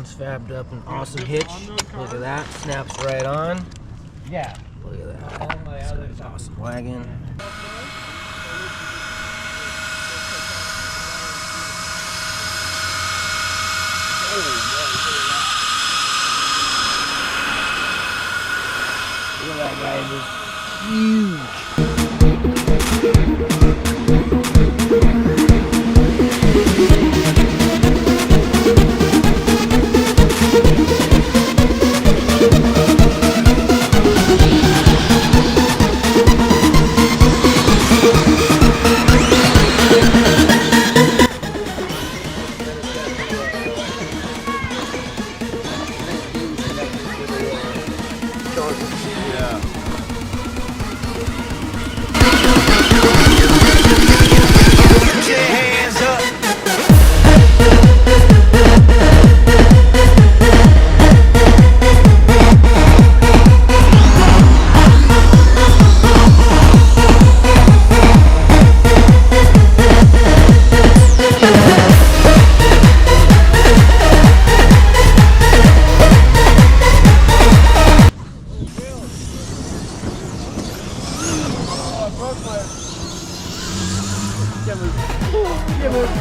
Alan's fabbed up an awesome hitch. Look at that, snaps right on. Yeah. Look at that. This guy's awesome wagon. Look at that guy, just huge.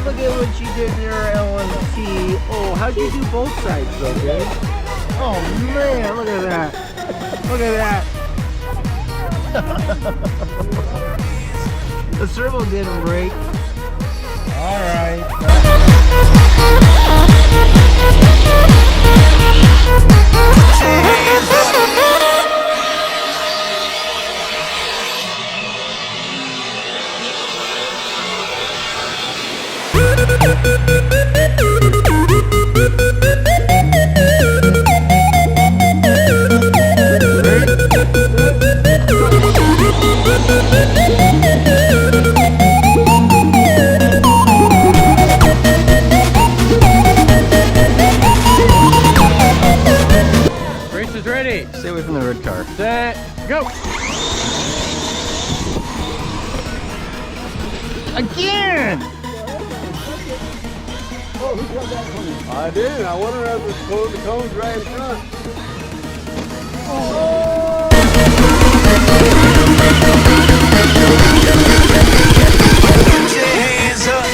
Look at what you did there, LMT. Oh, how'd you do both sides though, dude? Oh man, look at that. Look at that. The servo didn't break. All right. Race is ready. Stay away from the red car. Set, go. Again! I did. I wonder if the cone's right in front. Put your hands up.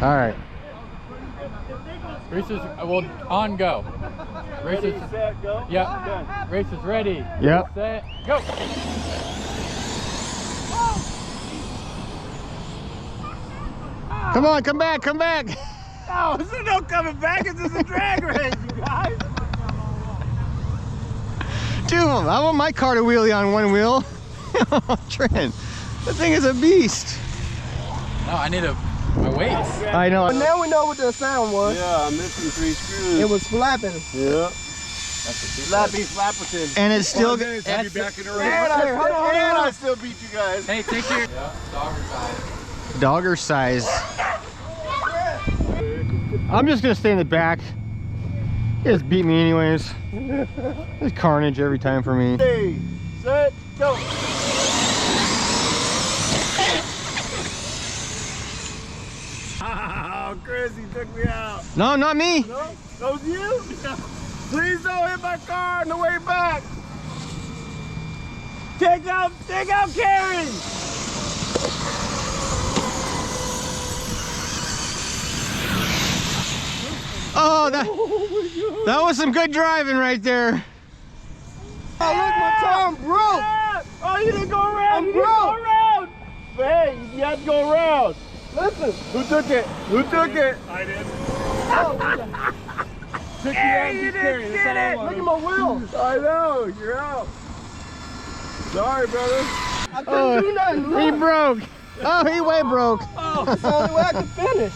All right. Race is, well, on go. Race is, Set, go. yeah. Race is ready. Yep. Set, go. Come on, come back, come back. Oh, this is no coming back. It's just a drag race, you guys. Dude, I want my car to wheelie on one wheel. Trent, that thing is a beast. No, I need my weights. I know. Now we know what the sound was. Yeah, I'm missing 3 screws. It was flapping. Yeah. Flappy Flapperton. And it's still good. good. Back in the race. And I still beat you guys. Hey, take your dogger size. Dogger size. I'm just gonna stay in the back. You just beat me anyways. It's carnage every time for me. Hey, set, go. Oh, Chris, he took me out. No, not me. No, that was you? Please don't hit my car on the way back. Take out Karen. Oh, that was some good driving right there. Oh, look, my time broke. Oh, you didn't go around. You didn't go around. But hey, you had to go around. Listen, who took it? Who took it? I did. Took you didn't get it. Look at my wheels. I know, you're out. Sorry, brother. I couldn't do nothing. He Look. broke. Oh, he way broke. That's the only way I could finish.